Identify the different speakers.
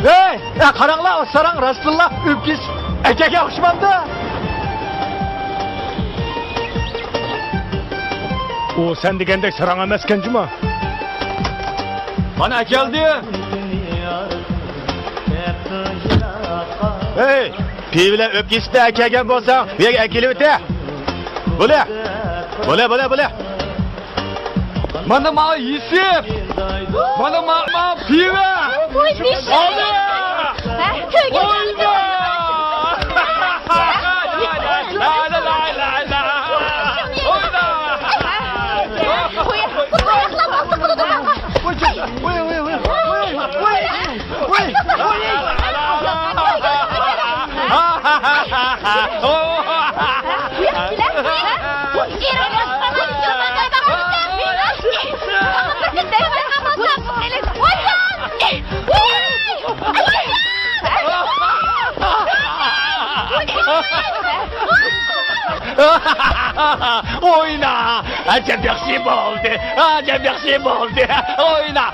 Speaker 1: Hey, qaranglar, sarang Rasululloh o'pkis akaga o'xshamabdi. O sen degandek sarang emas ekan Juma. Mana keldi. Hey, pivla o'pkisda akaga bo'lsang, bu yerga kelib o'ta. Bo'la. Mana ma yisib. Mana ma piva.
Speaker 2: Voy nishon.
Speaker 1: Oldi. Oldi. Oyna! Acaba merci oldu. Oyna!